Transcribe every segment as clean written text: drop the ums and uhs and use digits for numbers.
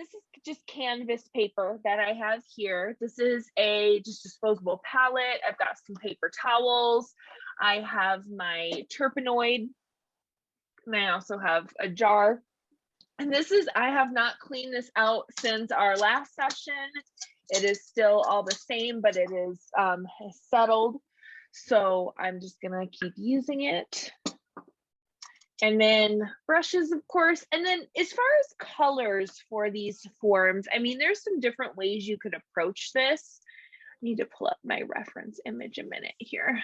this is just canvas paper that I have here. This is a just disposable palette. I've got some paper towels. I have my Turpenoid, and I also have a jar. And this is, I have not cleaned this out since our last session. It is still all the same, but it is settled. So I'm just gonna keep using it. And then brushes, of course. And then as far as colors for these forms, I mean, there's some different ways you could approach this. I need to pull up my reference image a minute here.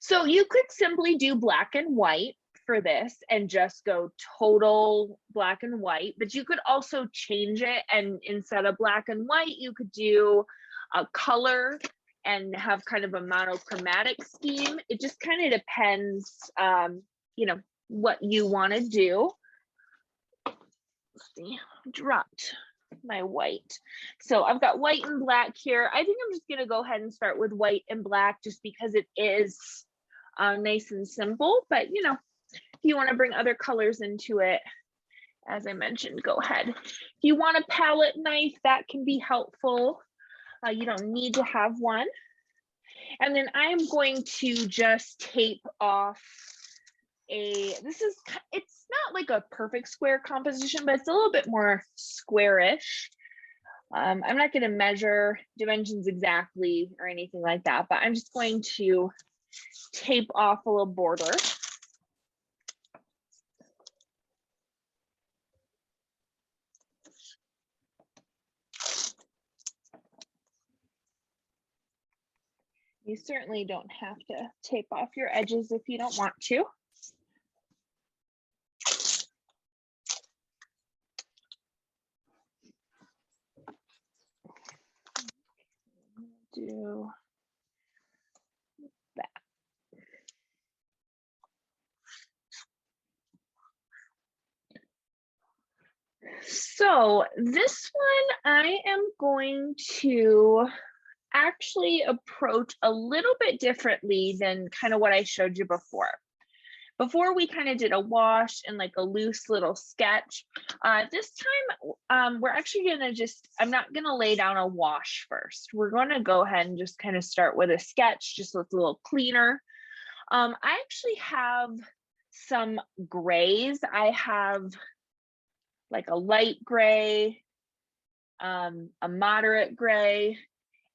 So you could simply do black and white for this and just go total black and white, but you could also change it, and instead of black and white, you could do a color and have kind of a monochromatic scheme. It just kind of depends, you know, what you want to do. Let's see, dropped my white. So I've got white and black here. I think I'm just going to go ahead and start with white and black just because it is nice and simple. But, you know, if you want to bring other colors into it, as I mentioned, go ahead. If you want a palette knife, that can be helpful. You don't need to have one. And then I am going to just tape off it's not like a perfect square composition, but it's a little bit more squarish. I'm not going to measure dimensions exactly or anything like that, but I'm just going to tape off a little border. You certainly don't have to tape off your edges if you don't want to. Do that. So this one I am going to actually approach a little bit differently than kind of what I showed you before. Before we kind of did a wash and like a loose little sketch. This time we're actually gonna I'm not gonna lay down a wash first. We're gonna go ahead and just kind of start with a sketch, just so it's a little cleaner. I actually have some grays. I have like a light gray, a moderate gray,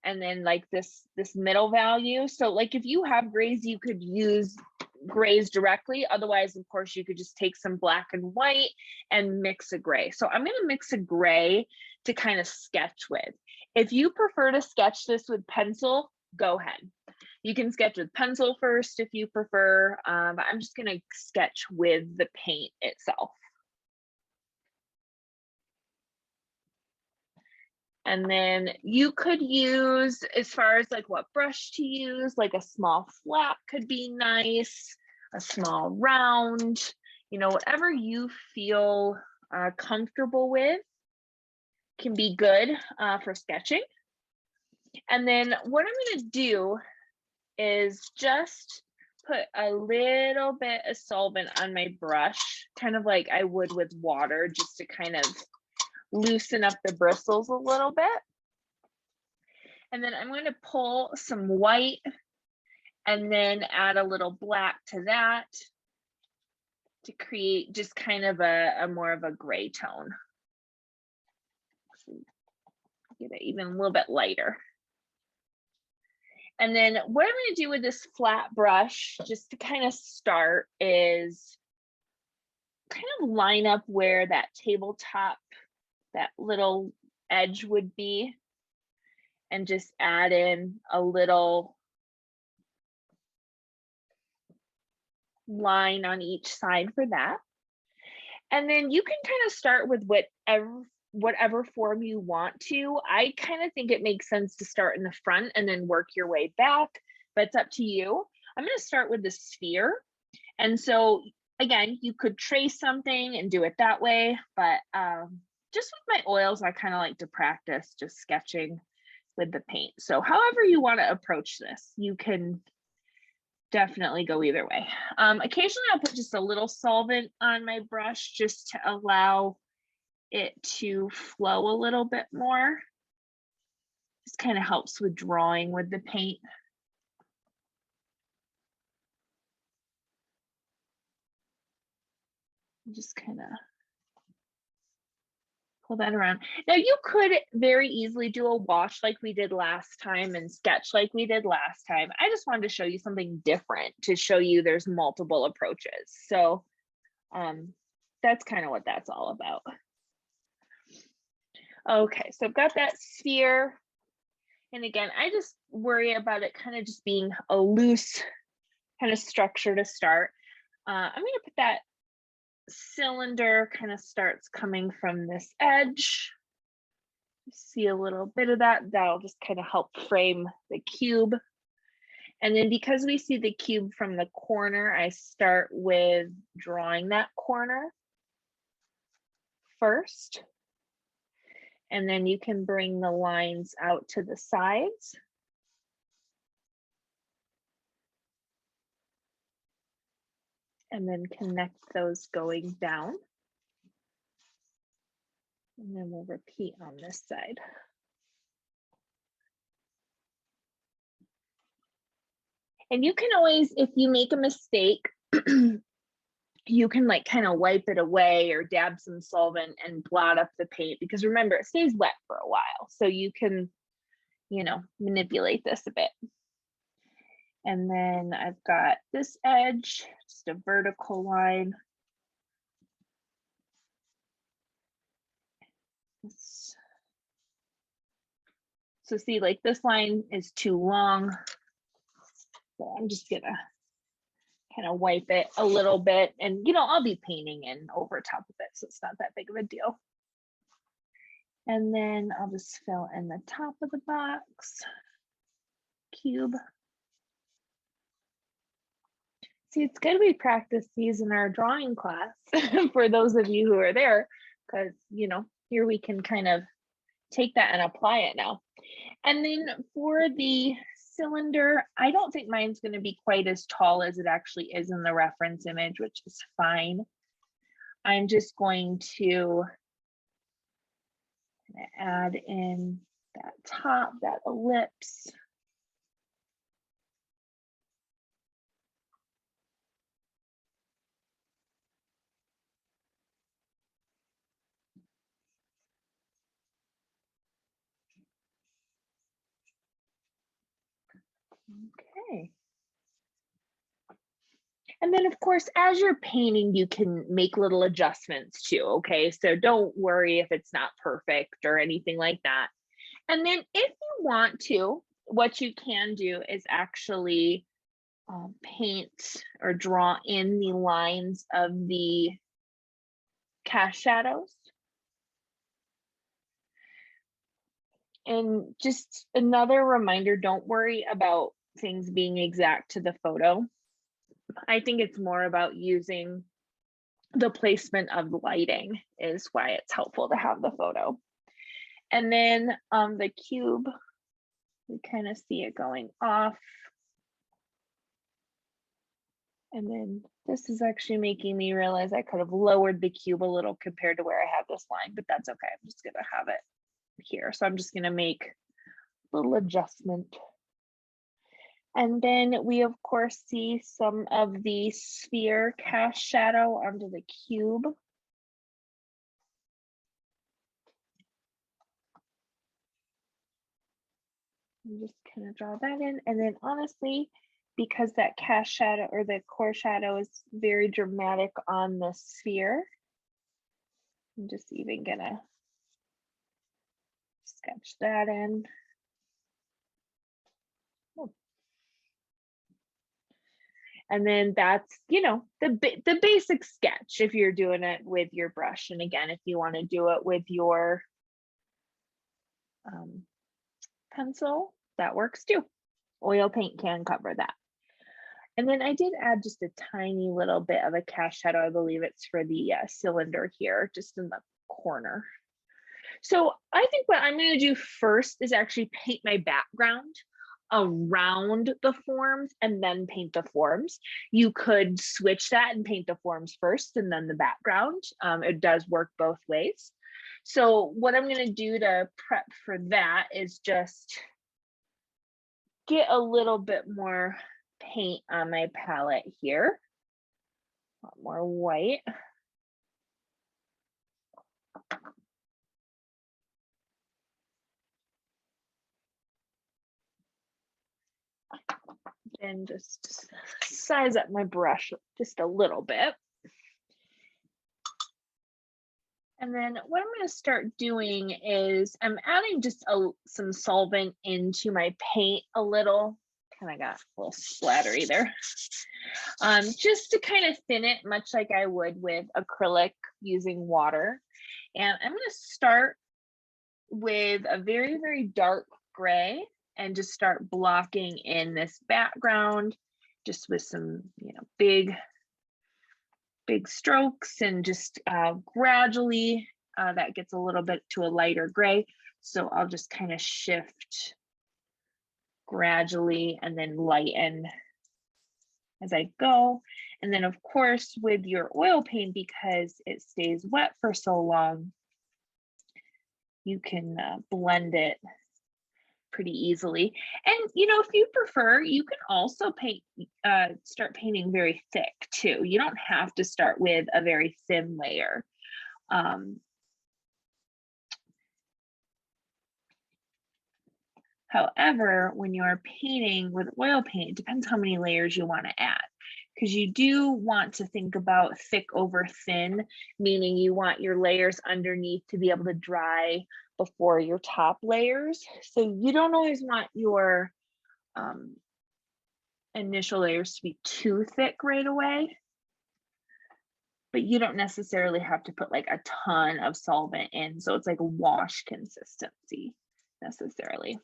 and then like this middle value. So like if you have grays, you could use grays directly. Otherwise, of course, you could just take some black and white and mix a gray. So I'm going to mix a gray to kind of sketch with. If you prefer to sketch this with pencil, go ahead. You can sketch with pencil first if you prefer, but I'm just going to sketch with the paint itself. And then you could use, as far as like what brush to use, like a small flat could be nice, a small round, you know, whatever you feel comfortable with can be good for sketching. And then what I'm going to do is just put a little bit of solvent on my brush, kind of like I would with water, just to kind of loosen up the bristles a little bit. And then I'm going to pull some white and then add a little black to that to create just kind of a more of a gray tone. Get it even a little bit lighter. And then what I'm going to do with this flat brush, just to kind of start, is kind of line up where that tabletop, that little edge would be, and just add in a little line on each side for that. And then you can kind of start with whatever form you want to. I kind of think it makes sense to start in the front and then work your way back, but it's up to you. I'm going to start with the sphere. And so again, you could trace something and do it that way, but just with my oils, I kind of like to practice just sketching with the paint. So however you want to approach this, you can definitely go either way. Occasionally I'll put just a little solvent on my brush just to allow it to flow a little bit more. This kind of helps with drawing with the paint. Just kind of pull that around. Now you could very easily do a wash like we did last time and sketch like we did last time. I just wanted to show you something different to show you there's multiple approaches. So that's kind of what that's all about. Okay, so I've got that sphere. And again, I just worry about it kind of just being a loose kind of structure to start. I'm going to put that cylinder kind of starts coming from this edge. See a little bit of that. That'll just kind of help frame the cube. And then because we see the cube from the corner, I start with drawing that corner first. And then you can bring the lines out to the sides. And then connect those going down. And then we'll repeat on this side. And you can always, if you make a mistake, you can like kind of wipe it away or dab some solvent and blot up the paint, because remember, it stays wet for a while. So you can, you know, manipulate this a bit. And then I've got this edge, just a vertical line. So see, like this line is too long. So I'm just gonna kind of wipe it a little bit, and you know, I'll be painting in over top of it, so it's not that big of a deal. And then I'll just fill in the top of the box, cube. See, it's good we practice these in our drawing class for those of you who are there, because, you know, here we can kind of take that and apply it now. And then for the cylinder, I don't think mine's going to be quite as tall as it actually is in the reference image, which is fine. I'm just going to add in that top, that ellipse. Okay. And then of course, as you're painting, you can make little adjustments too, okay? So don't worry if it's not perfect or anything like that. And then if you want to, what you can do is actually paint or draw in the lines of the cast shadows. And just another reminder, don't worry about things being exact to the photo. I think it's more about using the placement of lighting is why it's helpful to have the photo. And then the cube, we kind of see it going off. And then this is actually making me realize I could have lowered the cube a little compared to where I had this line, but that's okay. I'm just gonna have it here. So I'm just gonna make a little adjustment. And then we of course see some of the sphere cast shadow onto the cube. And just kind of draw that in. And then honestly, because that cast shadow or the core shadow is very dramatic on the sphere, I'm just even gonna sketch that in. And then that's, you know, the basic sketch if you're doing it with your brush. And again, if you want to do it with your pencil, that works too. Oil paint can cover that. And then I did add just a tiny little bit of a cast shadow. I believe it's for the cylinder here, just in the corner. So I think what I'm going to do first is actually paint my background. around the forms and then paint the forms. You could switch that and paint the forms first and then the background. It does work both ways. So what I'm going to do to prep for that is just get a little bit more paint on my palette here. A lot more white. And just size up my brush just a little bit. And then what I'm going to start doing is I'm adding just some solvent into my paint a little. Kind of got a little splattery there. Just to kind of thin it, much like I would with acrylic using water. And I'm going to start with a very, very dark gray and just start blocking in this background just with some, big strokes, and just gradually that gets a little bit to a lighter gray. So I'll just kind of shift gradually and then lighten as I go. And then of course with your oil paint, because it stays wet for so long, you can blend it pretty easily. And if you prefer, you can also start painting very thick too. You don't have to start with a very thin layer. However, when you are painting with oil paint, it depends how many layers you want to add, because you do want to think about thick over thin, meaning you want your layers underneath to be able to dry before your top layers. So you don't always want your initial layers to be too thick right away, but you don't necessarily have to put like a ton of solvent in, so it's like a wash consistency necessarily.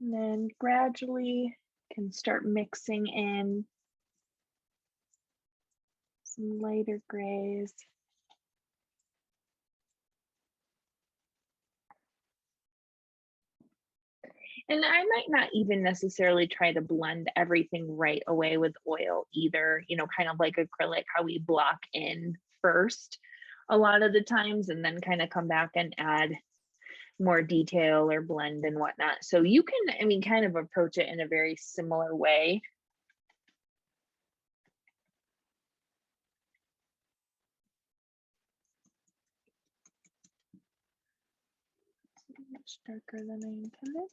And then gradually can start mixing in some lighter grays. And I might not even necessarily try to blend everything right away with oil either, kind of like acrylic, how we block in first a lot of the times and then kind of come back and add more detail or blend and whatnot. So you can, kind of approach it in a very similar way. Much darker than I intended.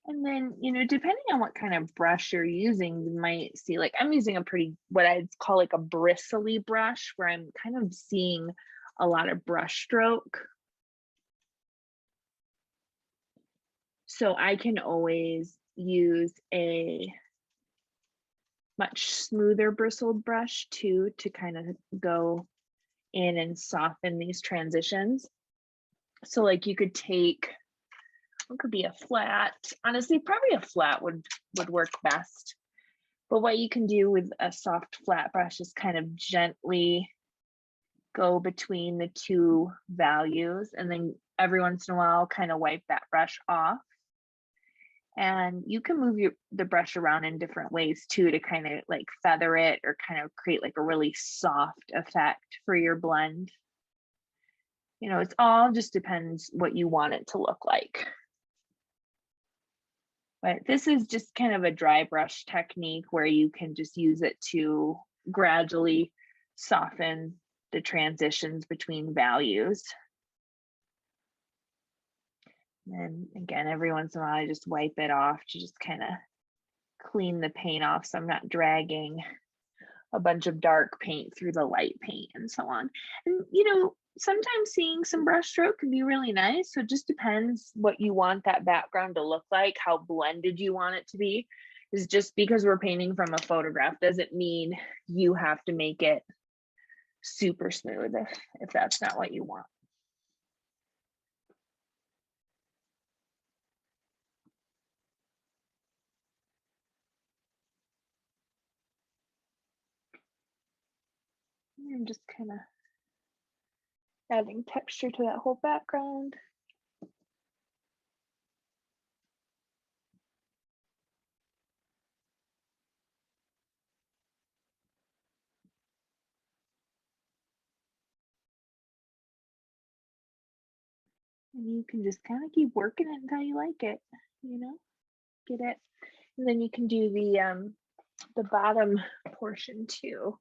And then, depending on what kind of brush you're using, you might see, like I'm using what I'd call like a bristly brush, where I'm kind of seeing a lot of brush stroke. So I can always use a much smoother bristled brush too, to kind of go in and soften these transitions. So like you could take, it could be a flat, honestly, probably a flat would work best. But what you can do with a soft flat brush is kind of gently go between the two values, and then every once in a while kind of wipe that brush off. And you can move the brush around in different ways too, to kind of like feather it or kind of create like a really soft effect for your blend. It's all just depends what you want it to look like. But this is just kind of a dry brush technique where you can just use it to gradually soften the transitions between values. And again, every once in a while, I just wipe it off to just kind of clean the paint off, so I'm not dragging a bunch of dark paint through the light paint and so on. And, you know, sometimes seeing some brush stroke can be really nice. So it just depends what you want that background to look like, how blended you want it to be. Is just because we're painting from a photograph doesn't mean you have to make it super smooth if that's not what you want. I'm just kind of adding texture to that whole background. And you can just kind of keep working it until you like it, you know, get it. And then you can do the bottom portion too.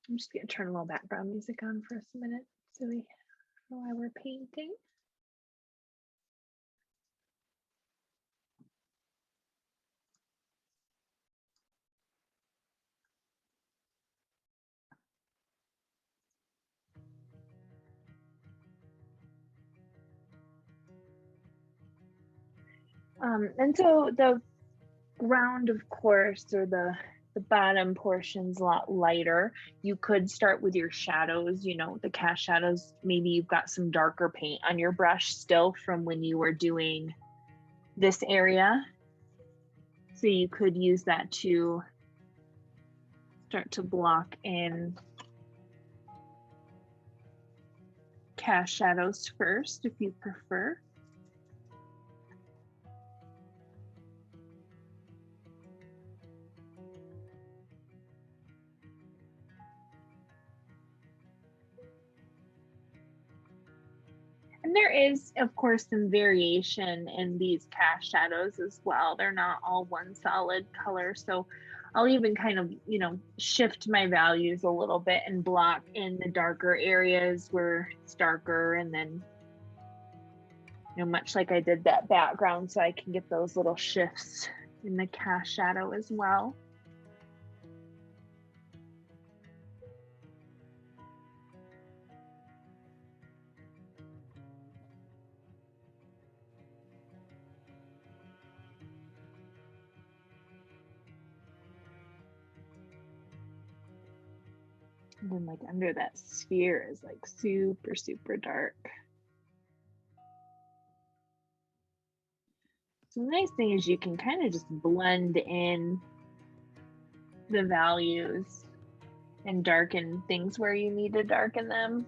I'm just gonna turn a little background music on for a minute so we know why we're painting. And so the ground, of course, or the bottom portion's a lot lighter. You could start with your shadows, you know, the cast shadows. Maybe you've got some darker paint on your brush still from when you were doing this area. So you could use that to start to block in cast shadows first, if you prefer. And there is, of course, some variation in these cast shadows as well. They're not all one solid color. So I'll even kind of, you know, shift my values a little bit and block in the darker areas where it's darker, and then, you know, much like I did that background, so I can get those little shifts in the cast shadow as well. And then like under that sphere is like super, super dark. So the nice thing is you can kind of just blend in the values and darken things where you need to darken them.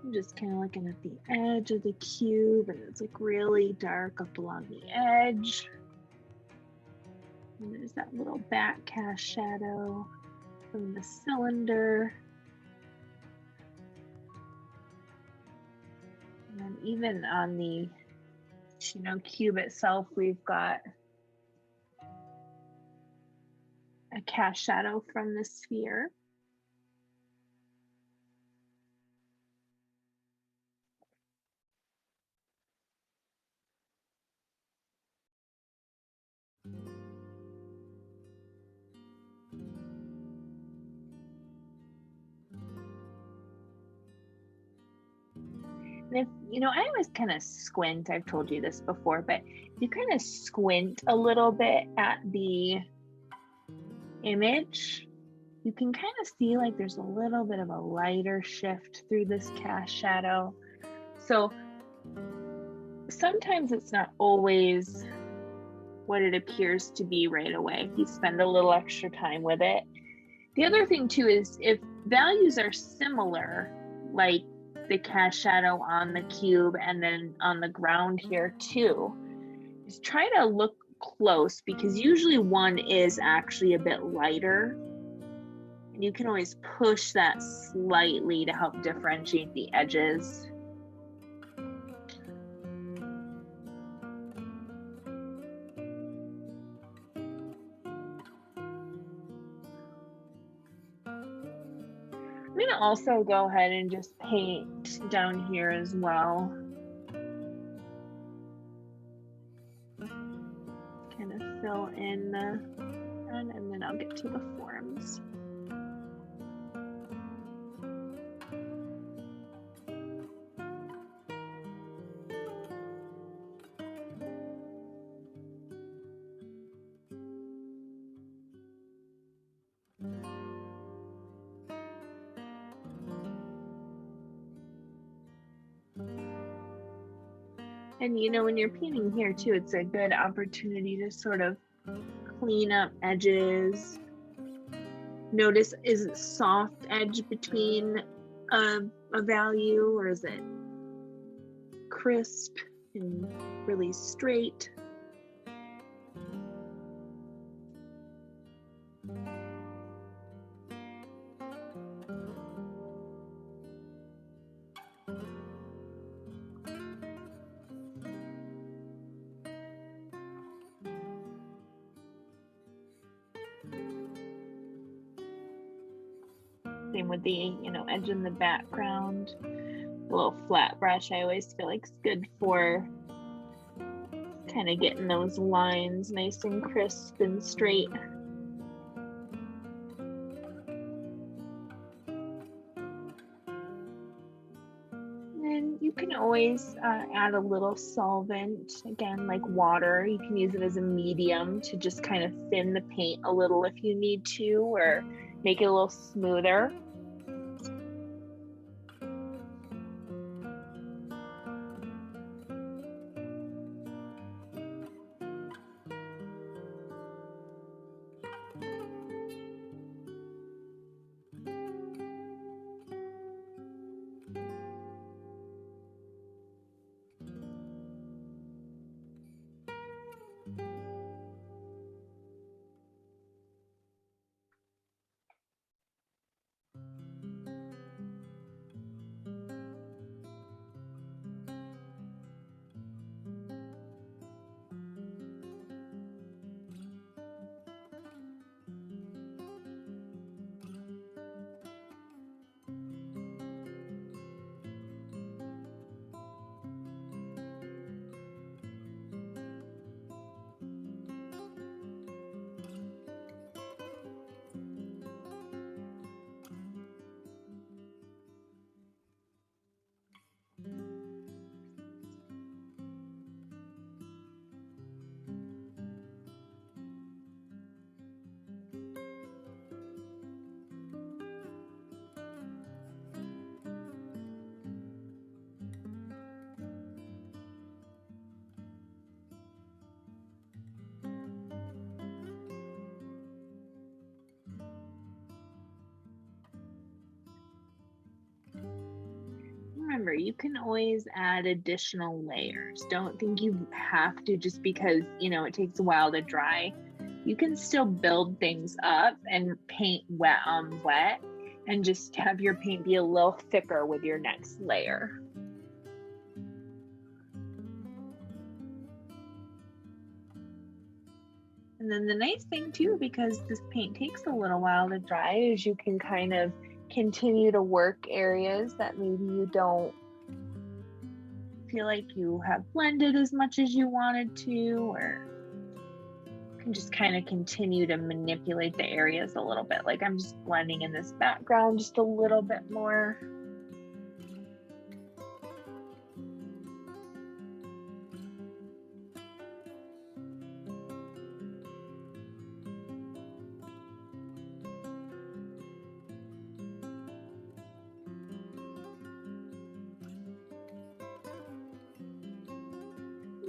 I'm just kind of looking at the edge of the cube, and it's like really dark up along the edge. And there's that little back cast shadow from the cylinder. And then even on the, you know, cube itself, we've got a cast shadow from the sphere. And if, you know, I always kind of squint, I've told you this before, but if you kind of squint a little bit at the image, you can kind of see like there's a little bit of a lighter shift through this cast shadow. So sometimes it's not always what it appears to be right away. You spend a little extra time with it. The other thing too is if values are similar, like the cast shadow on the cube and then on the ground here too, is try to look close, because usually one is actually a bit lighter. And you can always push that slightly to help differentiate the edges. I'm gonna also go ahead and just paint down here as well. fill in and then I'll get to the forms. And you know, when you're painting here too, it's a good opportunity to sort of clean up edges. Notice, is it soft edge between a value, or is it crisp and really straight? Same with the, you know, edge in the background. A little flat brush, I always feel like it's good for kind of getting those lines nice and crisp and straight. And you can always add a little solvent, again, like water. You can use it as a medium to just kind of thin the paint a little if you need to, or make it a little smoother. Remember, you can always add additional layers. Don't think you have to just because, you know, it takes a while to dry. You can still build things up and paint wet on wet and just have your paint be a little thicker with your next layer. And then the nice thing too, because this paint takes a little while to dry, is you can kind of continue to work areas that maybe you don't feel like you have blended as much as you wanted to, or you can just kind of continue to manipulate the areas a little bit. Like I'm just blending in this background just a little bit more.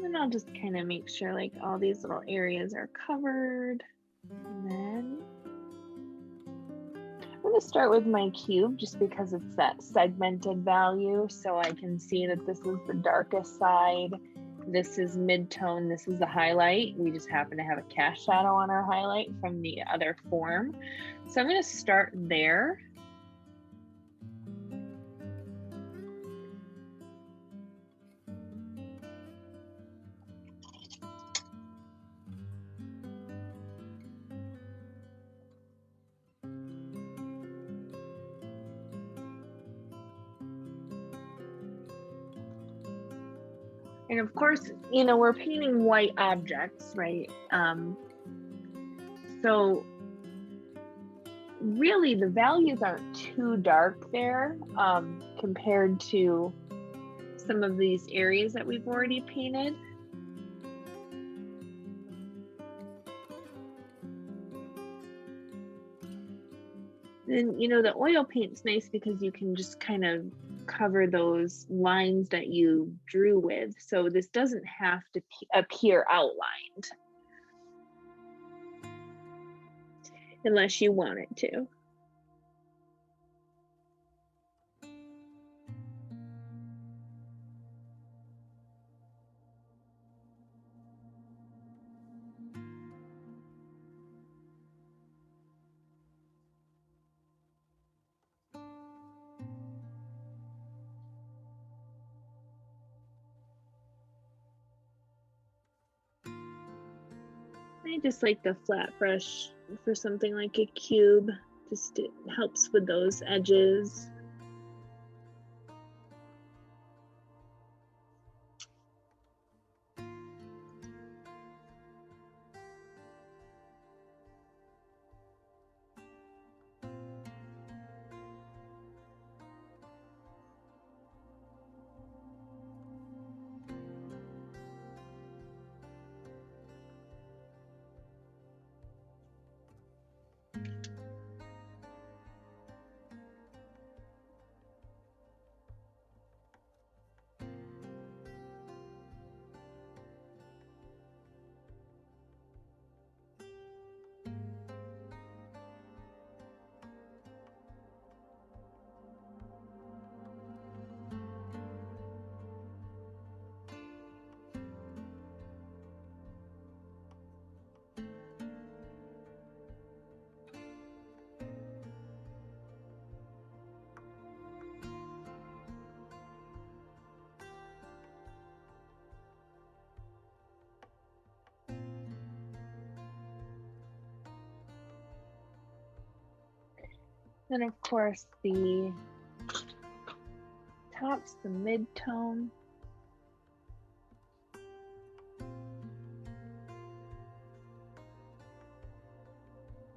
And I'll just kind of make sure like all these little areas are covered. And then I'm going to start with my cube just because it's that segmented value, so I can see that this is the darkest side, this is mid-tone, this is the highlight. We just happen to have a cast shadow on our highlight from the other form. So I'm going to start there. And of course, you know, we're painting white objects, right? So really the values aren't too dark there compared to some of these areas that we've already painted. And you know, the oil paint's nice because you can just kind of cover those lines that you drew with. So this doesn't have to appear outlined unless you want it to. I just like the flat brush for something like a cube. Just it helps with those edges. Then of course the top's the mid-tone.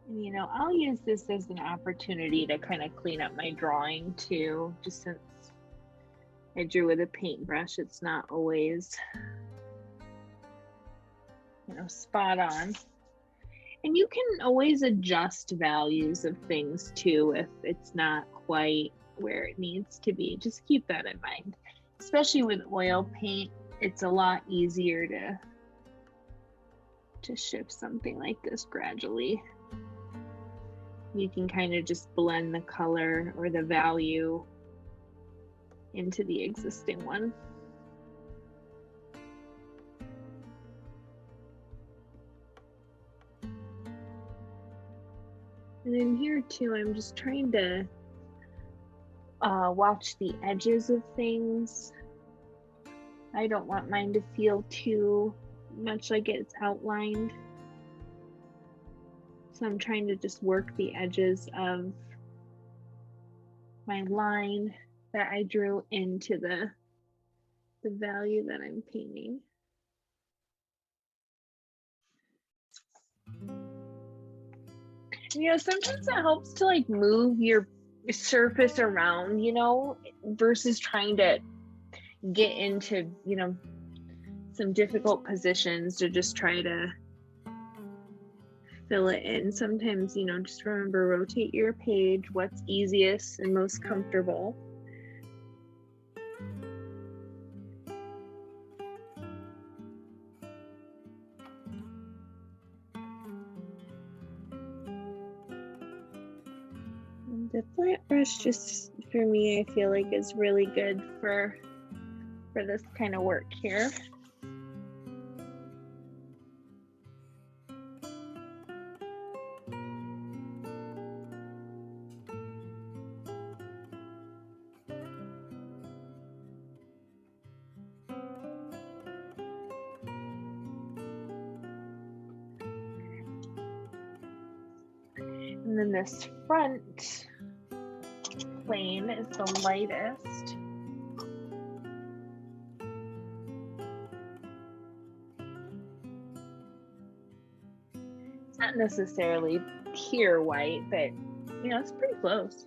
And, you know, I'll use this as an opportunity to kind of clean up my drawing too, just since I drew with a paintbrush, it's not always, you know, spot on. And you can always adjust values of things too if it's not quite where it needs to be. Just keep that in mind. Especially with oil paint, it's a lot easier to shift something like this gradually. You can kind of just blend the color or the value into the existing one. And in here too, I'm just trying to watch the edges of things. I don't want mine to feel too much like it's outlined. So I'm trying to just work the edges of my line that I drew into the value that I'm painting. You know, sometimes it helps to like move your surface around, you know, versus trying to get into, you know, some difficult positions to just try to fill it in. Sometimes, you know, just remember, rotate your page, what's easiest and most comfortable. And the flat brush, just for me, I feel like is really good for this kind of work here. And then this front plane is the lightest. Not necessarily pure white, but you know, it's pretty close.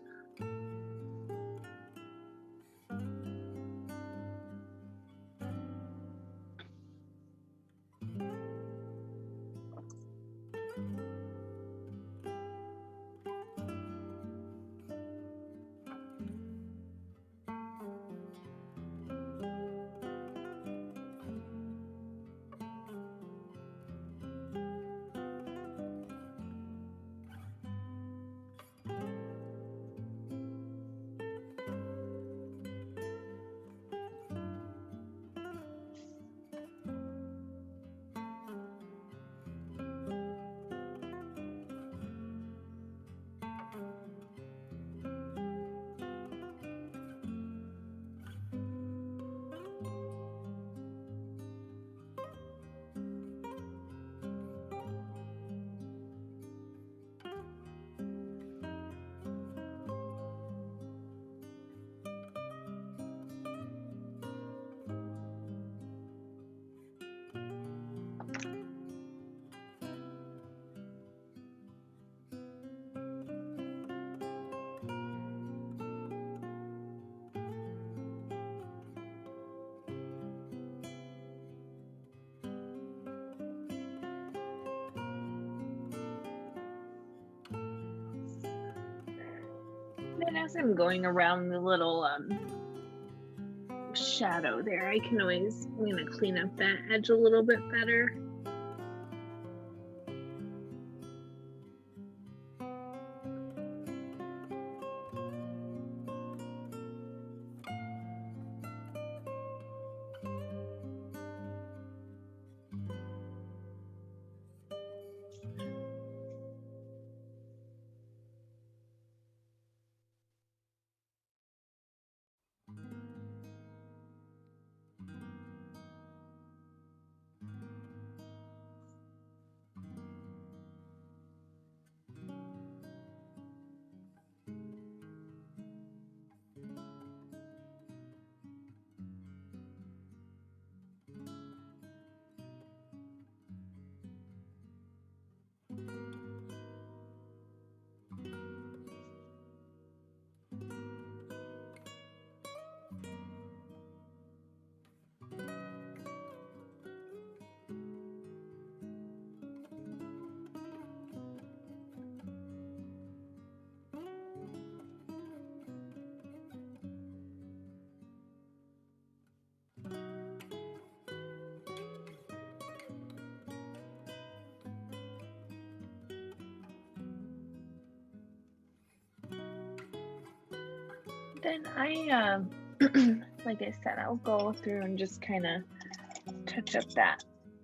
And as I'm going around the little shadow there, I'm gonna clean up that edge a little bit better. Then like I said, I'll go through and just kind of touch up that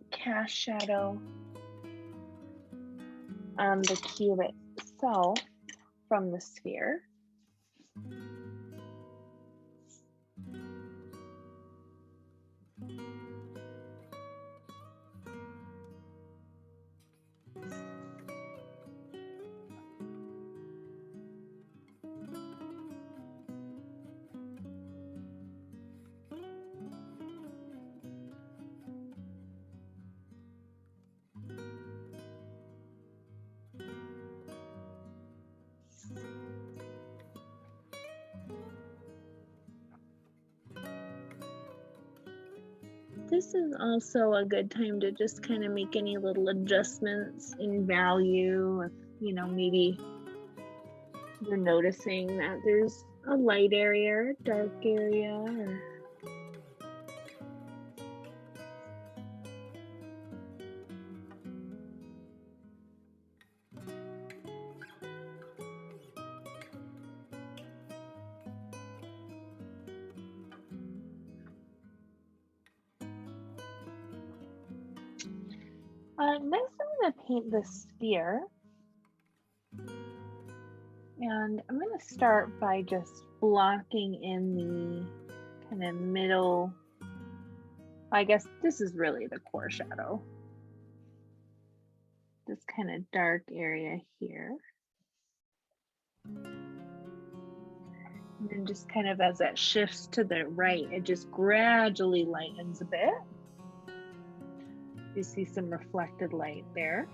cast shadow on the cube itself from the sphere. This is also a good time to just kind of make any little adjustments in value. If, you know, maybe you're noticing that there's a light area or a dark area, or next I'm going to paint the sphere, and I'm going to start by just blocking in the kind of middle. I guess this is really the core shadow, this kind of dark area here, and then just kind of as that shifts to the right, it just gradually lightens a bit. You see some reflected light there.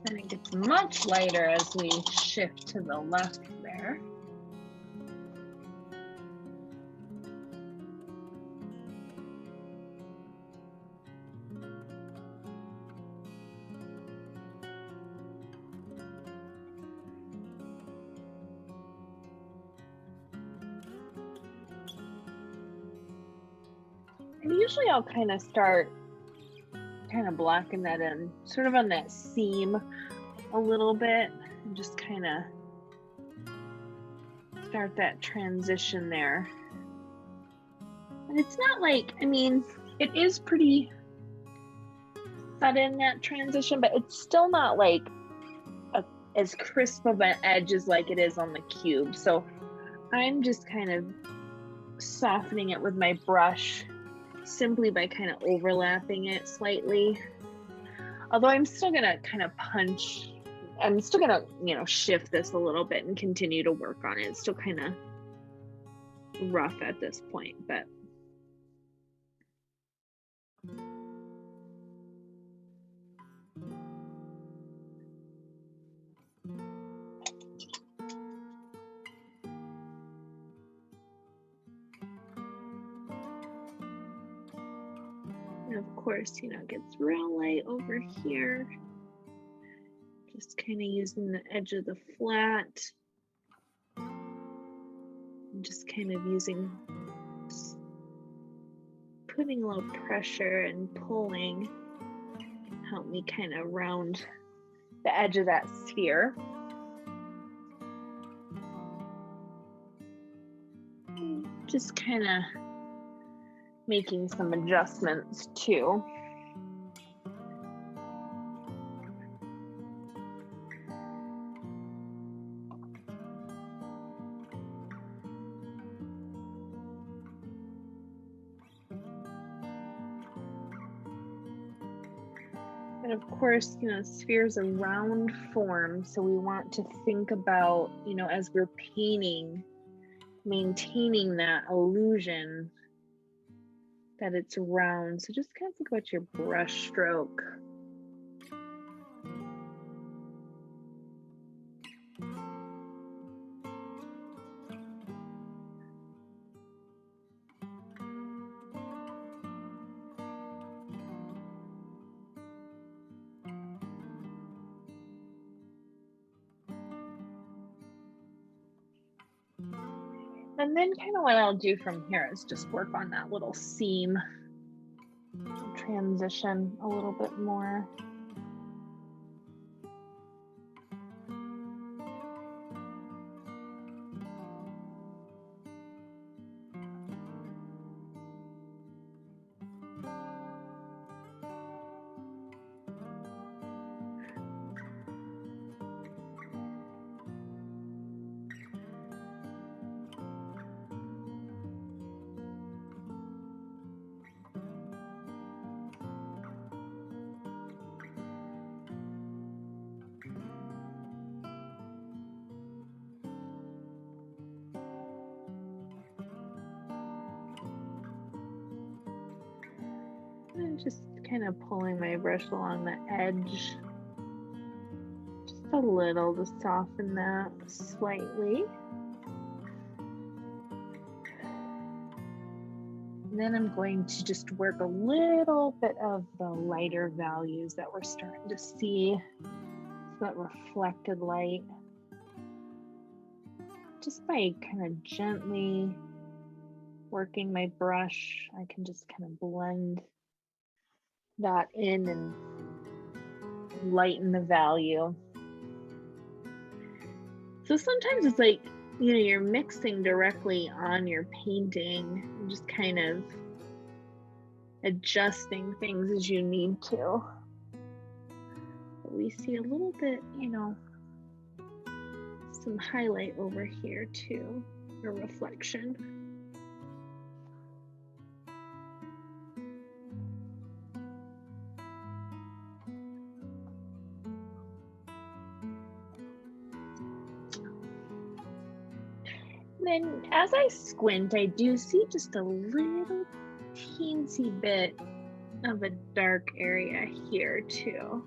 Then it gets much lighter as we shift to the left there. And usually I'll kind of start blacking that in, sort of on that seam a little bit, and just kind of start that transition there. And it's not like, I mean, it is pretty sudden, that transition, but it's still not like as crisp of an edge as like it is on the cube. So I'm just kind of softening it with my brush, simply by kind of overlapping it slightly. Although I'm still gonna kind of punch, I'm still gonna, you know, shift this a little bit and continue to work on it. It's still kind of rough at this point, but and of course, you know, it gets real light over here. Just kind of using the edge of the flat. And just kind of putting a little pressure and pulling, help me kind of round the edge of that sphere. Just kind of making some adjustments too. And of course, you know, sphere's a round form, so we want to think about, you know, as we're painting, maintaining that illusion that it's round. So just kind of think about your brush stroke. And then kind of what I'll do from here is just work on that little seam transition a little bit more. And just kind of pulling my brush along the edge, just a little to soften that slightly. And then I'm going to just work a little bit of the lighter values that we're starting to see, so that reflected light. Just by kind of gently working my brush, I can just kind of blend that in and lighten the value. So sometimes it's like, you know, you're mixing directly on your painting and just kind of adjusting things as you need to. But we see a little bit, you know, some highlight over here too, a reflection. Then as I squint, I do see just a little teensy bit of a dark area here too.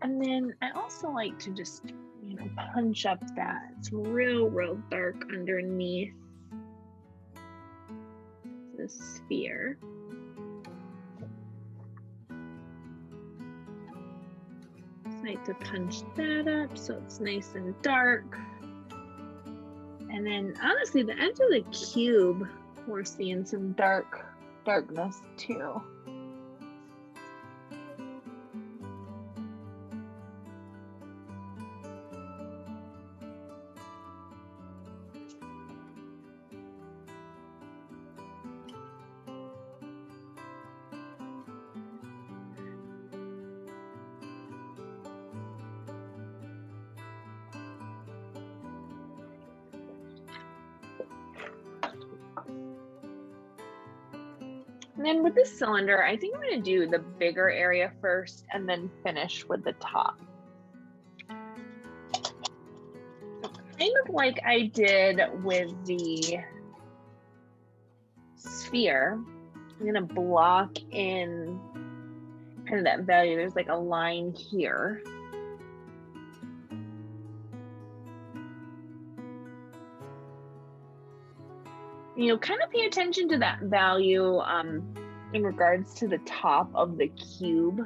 And then I also like to just, you know, punch up that. It's real dark underneath the sphere. Just like to punch that up so it's nice and dark. And then honestly, the edge of the cube, we're seeing some darkness too. And then with this cylinder, I think I'm going to do the bigger area first and then finish with the top. Kind of like I did with the sphere, I'm going to block in kind of that value. There's like a line here. You know, kind of pay attention to that value in regards to the top of the cube.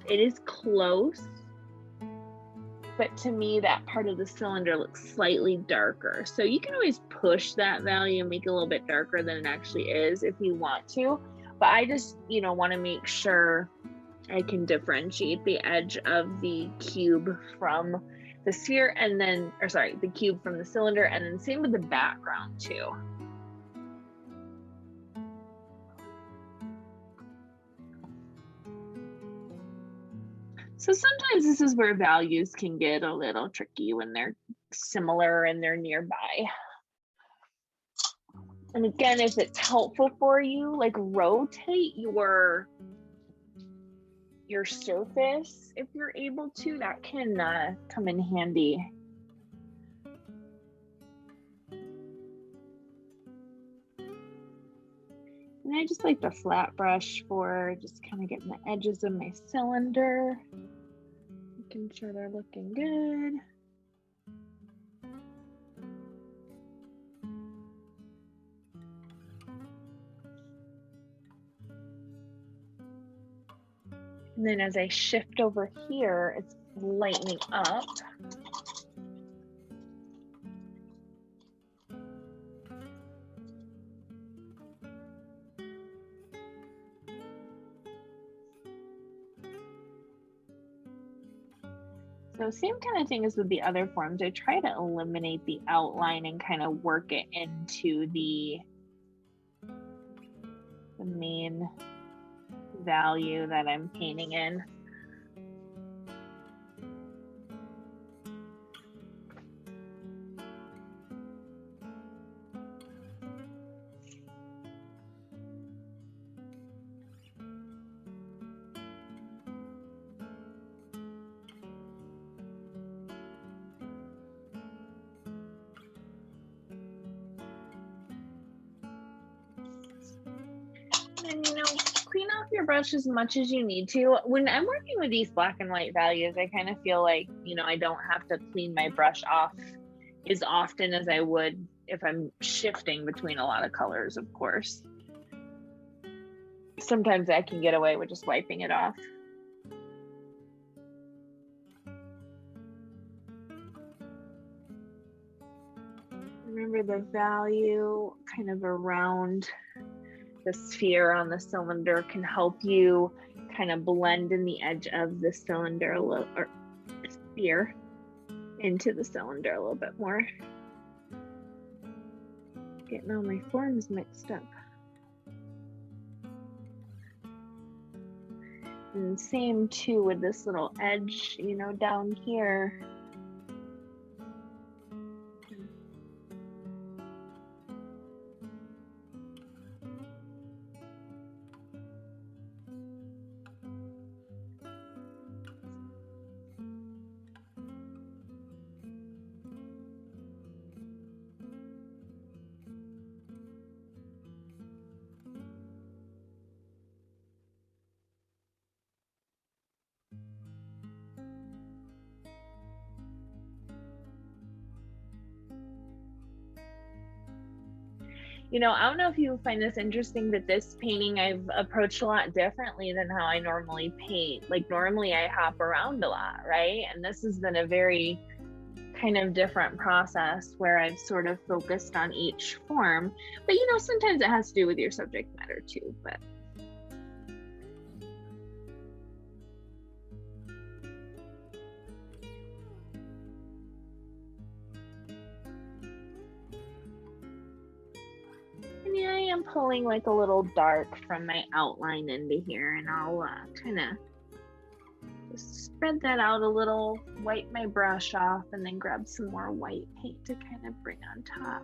It is close, but to me, that part of the cylinder looks slightly darker. So you can always push that value and make it a little bit darker than it actually is if you want to. But I just, you know, want to make sure I can differentiate the edge of the cube from the sphere and then, or sorry, the cube from the cylinder, and then same with the background too. So sometimes this is where values can get a little tricky when they're similar and they're nearby. And again, if it's helpful for you, like rotate your surface if you're able to. That can come in handy. And I just like the flat brush for just kind of getting the edges of my cylinder, making sure they're looking good. And then as I shift over here, it's lightening up. So same kind of thing as with the other forms. I try to eliminate the outline and kind of work it into the main value that I'm painting in. And you know, clean off your brush as much as you need to. When I'm working with these black and white values, I kind of feel like, you know, I don't have to clean my brush off as often as I would if I'm shifting between a lot of colors, of course. Sometimes I can get away with just wiping it off. Remember the value kind of around the sphere on the cylinder can help you kind of blend in the edge of the cylinder a little, or sphere into the cylinder a little bit more. Getting all my forms mixed up. And same too with this little edge, you know, down here. You know, I don't know if you find this interesting, but this painting I've approached a lot differently than how I normally paint. Like normally I hop around a lot, right? And this has been a very kind of different process where I've sort of focused on each form. But you know, sometimes it has to do with your subject matter too, but and yeah, I am pulling like a little dark from my outline into here, and I'll kind of just spread that out a little, wipe my brush off, and then grab some more white paint to kind of bring on top.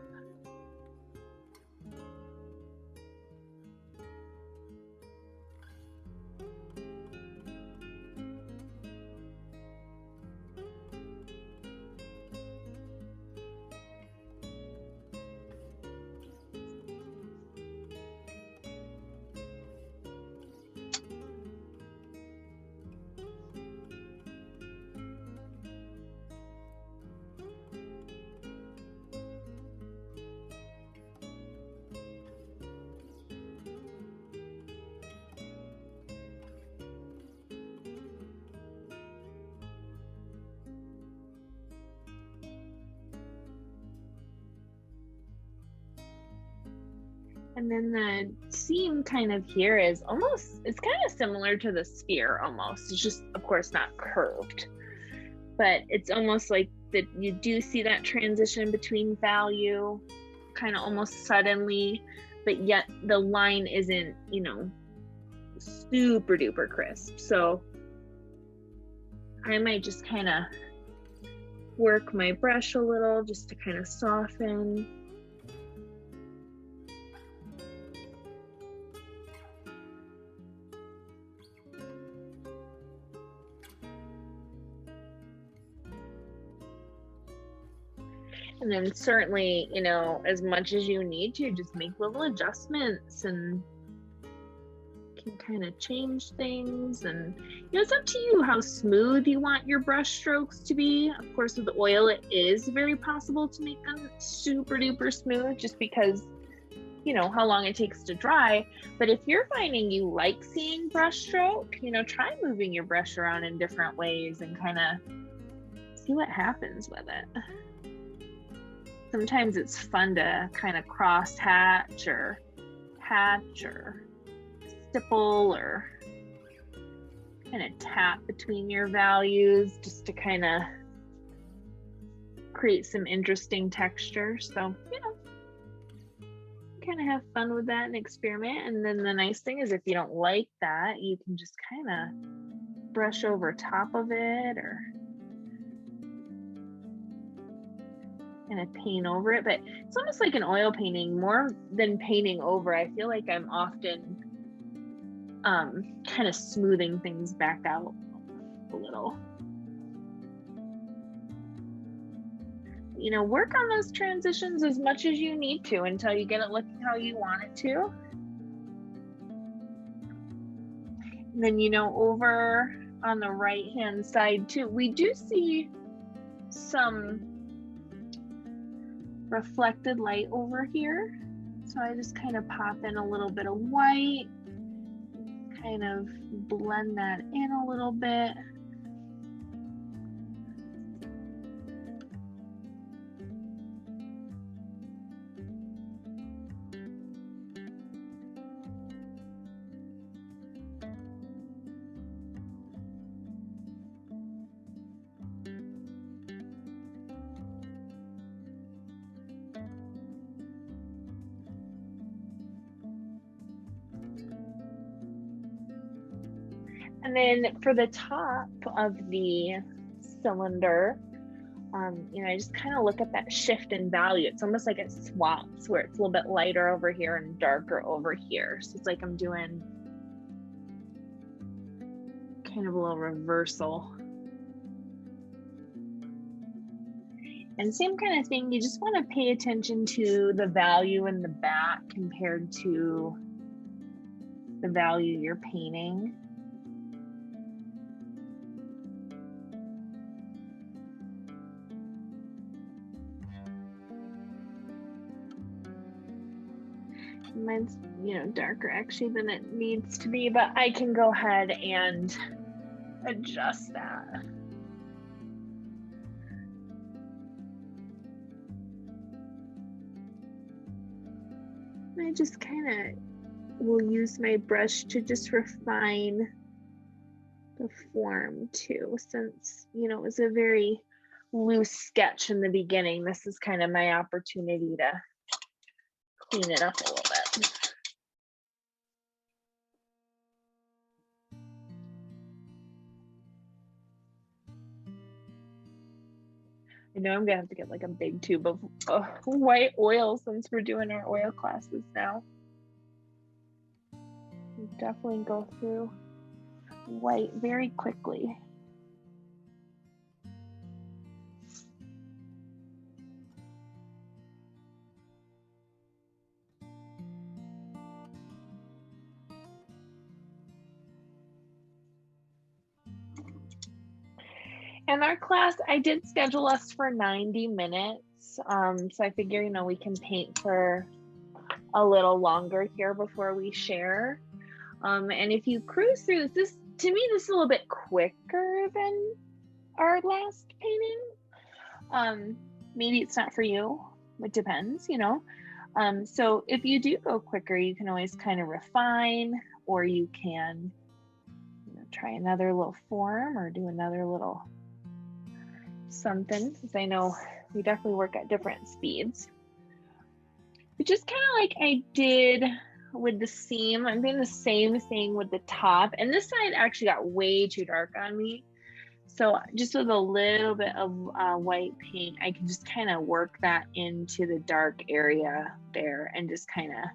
And then the seam kind of here is almost, it's kind of similar to the sphere almost. It's just, of course, not curved, but it's almost like that you do see that transition between value kind of almost suddenly, but yet the line isn't, you know, super duper crisp. So I might just kind of work my brush a little just to kind of soften. And then certainly, you know, as much as you need to, just make little adjustments and can kind of change things. And you know, it's up to you how smooth you want your brush strokes to be. Of course, with oil, it is very possible to make them super duper smooth just because, you know, how long it takes to dry. But if you're finding you like seeing brush stroke, you know, try moving your brush around in different ways and kind of see what happens with it. Sometimes it's fun to kind of cross hatch or stipple or kind of tap between your values just to kind of create some interesting texture. So, you know, kind of have fun with that and experiment. And then the nice thing is if you don't like that, you can just kind of brush over top of it or kind of paint over it. But it's almost like an oil painting more than painting over. I feel like I'm often kind of smoothing things back out a little. You know, work on those transitions as much as you need to until you get it looking how you want it to. And then, you know, over on the right hand side too, we do see some reflected light over here. So I just kind of pop in a little bit of white, kind of blend that in a little bit. And then for the top of the cylinder, you know, I just kind of look at that shift in value. It's almost like it swaps where it's a little bit lighter over here and darker over here. So it's like I'm doing kind of a little reversal. And same kind of thing, you just want to pay attention to the value in the back compared to the value you're painting. Mine's, you know, darker actually than it needs to be, but I can go ahead and adjust that. I just kind of will use my brush to just refine the form too, since, you know, it was a very loose sketch in the beginning. This is kind of my opportunity to clean it up a little bit. I know I'm gonna have to get like a big tube of white oil since we're doing our oil classes now. We'll definitely go through white very quickly. And our class, I did schedule us for 90 minutes. So I figure, you know, we can paint for a little longer here before we share. And if you cruise through this, to me, this is a little bit quicker than our last painting. Maybe it's not for you. It depends, you know. So if you do go quicker, you can always kind of refine, or you can, you know, try another little form or do another little something, since I know we definitely work at different speeds. But just kind of like I did with the seam, I'm doing the same thing with the top, and this side actually got way too dark on me. So just with a little bit of white paint, I can just kind of work that into the dark area there and just kind of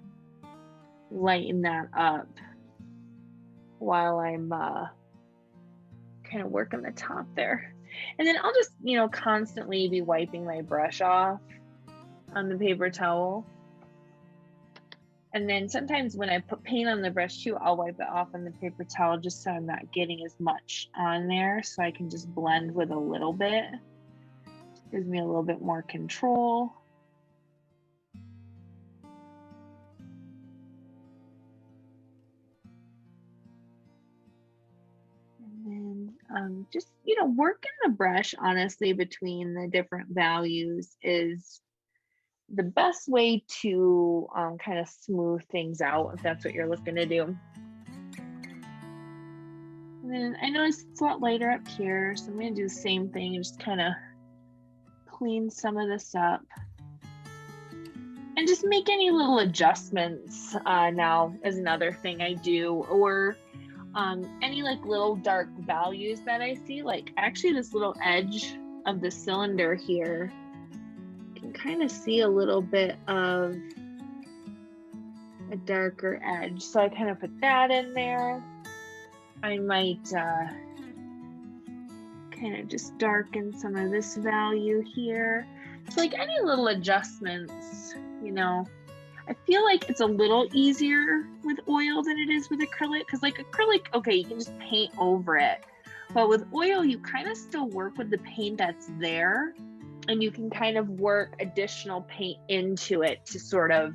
lighten that up while I'm kind of working the top there. And then I'll just, you know, constantly be wiping my brush off on the paper towel. And then sometimes when I put paint on the brush too, I'll wipe it off on the paper towel just so I'm not getting as much on there, so I can just blend with a little bit. Gives me a little bit more control. And then just, you know, working the brush honestly between the different values is the best way to kind of smooth things out if that's what you're looking to do. And then I noticed it's a lot lighter up here, so I'm going to do the same thing and just kind of clean some of this up. And just make any little adjustments now is another thing I do, or any like little dark values that I see, like actually this little edge of the cylinder here, kind of see a little bit of a darker edge, so I kind of put that in there. I might kind of just darken some of this value here. So like any little adjustments, you know. I feel like it's a little easier with oil than it is with acrylic, because like acrylic, okay, you can just paint over it, but with oil you kind of still work with the paint that's there, and you can kind of work additional paint into it to sort of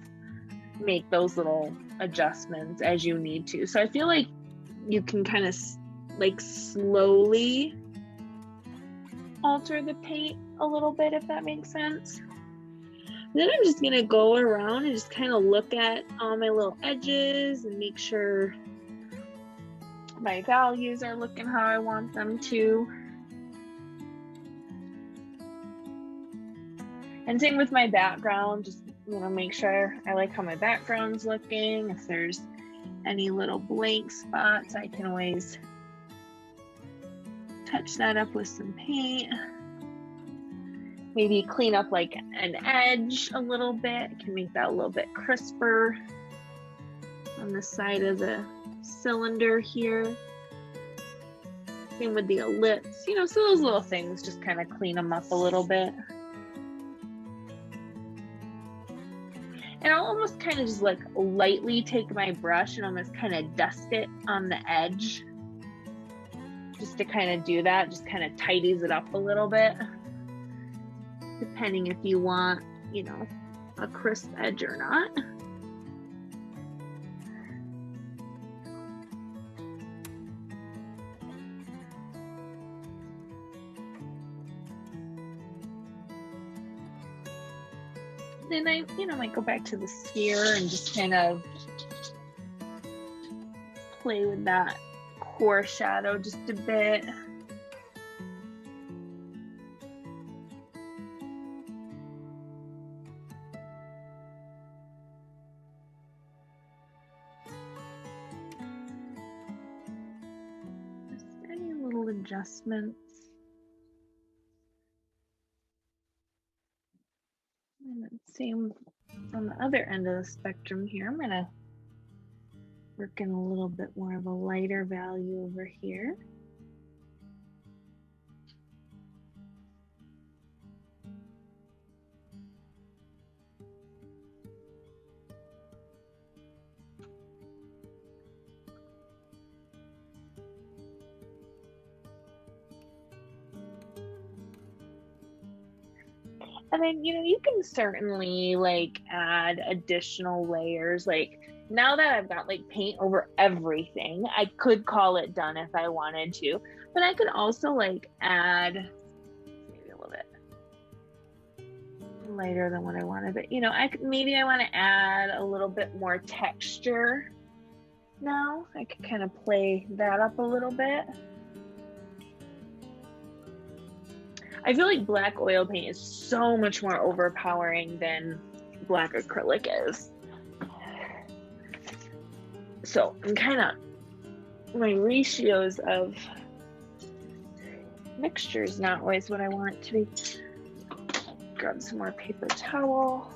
make those little adjustments as you need to. So I feel like you can kind of like slowly alter the paint a little bit, if that makes sense. Then I'm just gonna go around and just kind of look at all my little edges and make sure my values are looking how I want them to. And same with my background, just, you know, make sure I like how my background's looking. If there's any little blank spots, I can always touch that up with some paint. Maybe clean up like an edge a little bit, can make that a little bit crisper on the side of the cylinder here. Same with the ellipse, you know, so those little things, just kind of clean them up a little bit. And I'll almost kind of just like lightly take my brush and almost kind of dust it on the edge, just to kind of do that, just kind of tidies it up a little bit, depending if you want, you know, a crisp edge or not. Then I, might go back to the sphere and just kind of play with that core shadow just a bit. Just any little adjustments. And same on the other end of the spectrum here. I'm gonna work in a little bit more of a lighter value over here. And then, you can certainly like add additional layers. Like now that I've got like paint over everything, I could call it done if I wanted to, but I could also like add maybe a little bit lighter than what I wanted, but maybe I want to add a little bit more texture. Now I could kind of play that up a little bit. I feel like black oil paint is so much more overpowering than black acrylic is. So I'm kind of, my ratios of mixture is not always what I want it to be. Grab some more paper towel.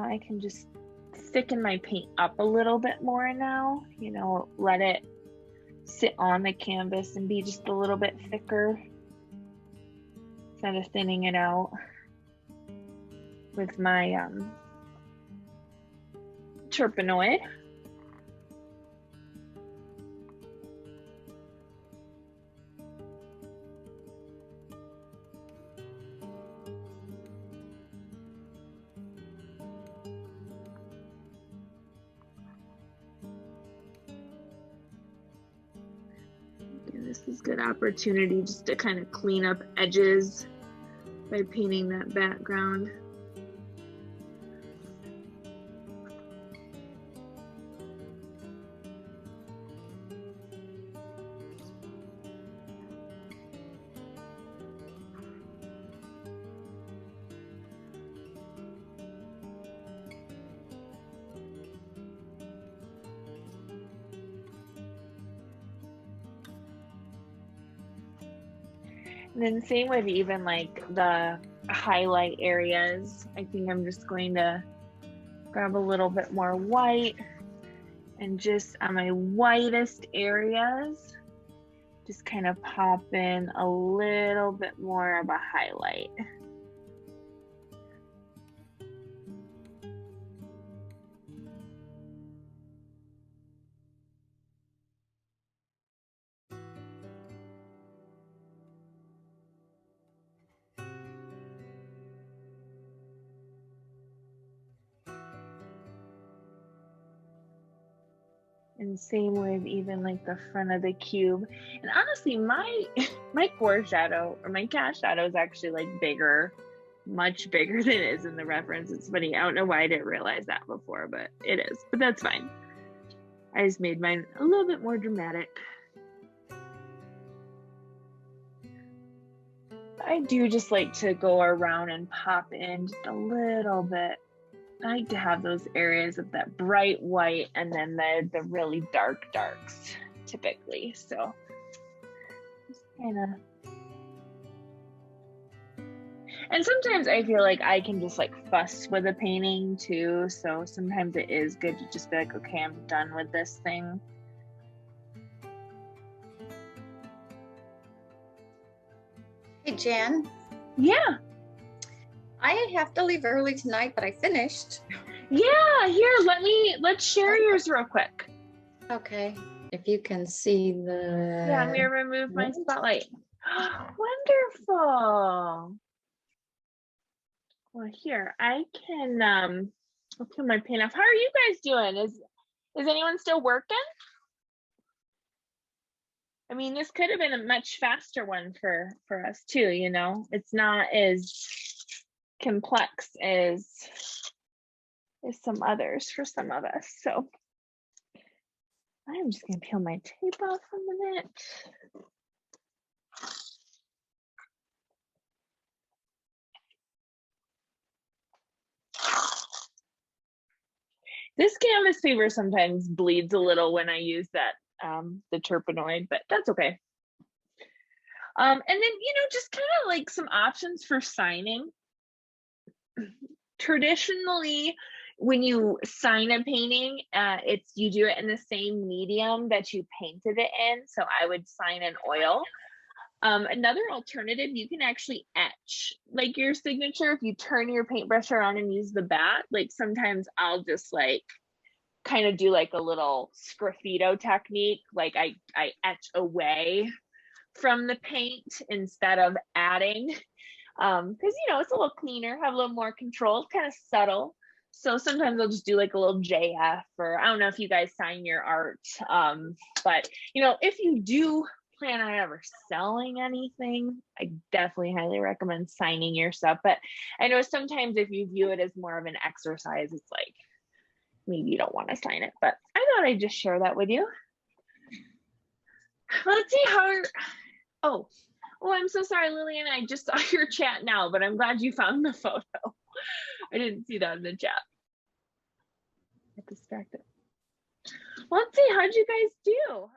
I can just thicken my paint up a little bit more now, let it sit on the canvas and be just a little bit thicker instead of thinning it out with my Turpenoid. This is a good opportunity just to kind of clean up edges by painting that background. And then same with even like the highlight areas. I think I'm just going to grab a little bit more white and just on my whitest areas, just kind of pop in a little bit more of a highlight. And same with even like the front of the cube. And honestly, my core shadow or my cast shadow is actually like bigger, much bigger than it is in the reference. It's funny. I don't know why I didn't realize that before, but it is. But that's fine. I just made mine a little bit more dramatic. I do just like to go around and pop in just a little bit. I like to have those areas of that bright white and then the really dark darks typically. So just kind of, and sometimes I feel like I can just like fuss with a painting too. So sometimes it is good to just be like, okay, I'm done with this thing. Hey, Jan. Yeah. I have to leave early tonight, but I finished. Yeah, here, let's share yours real quick. Okay. If you can see the... Yeah, I'm gonna remove my spotlight. Wonderful. Well, here, I can I'll peel my paint off. How are you guys doing? Is anyone still working? I mean, this could have been a much faster one for us too, you know. It's not as complex as some others for some of us. So I'm just gonna peel my tape off a minute. This canvas paper sometimes bleeds a little when I use that, the Turpenoid, but that's okay. And then, you know, just kind of like some options for signing. Traditionally, when you sign a painting, you do it in the same medium that you painted it in. So I would sign in oil. Another alternative, you can actually etch like your signature if you turn your paintbrush around and use the bat. Like sometimes I'll just like kind of do like a little sgraffito technique, like I etch away from the paint instead of adding, because you know it's a little cleaner, have a little more control. It's kind of subtle. So sometimes I'll just do like a little JF, or I don't know if you guys sign your art, but you know, if you do plan on ever selling anything, I definitely highly recommend signing your stuff. But I know sometimes if you view it as more of an exercise, it's like maybe you don't want to sign it, but I thought I'd just share that with you. Let's see how, oh, I'm so sorry, Lillian. I just saw your chat now, but I'm glad you found the photo. I didn't see that in the chat. Get distracted. Well, let's see, how'd you guys do?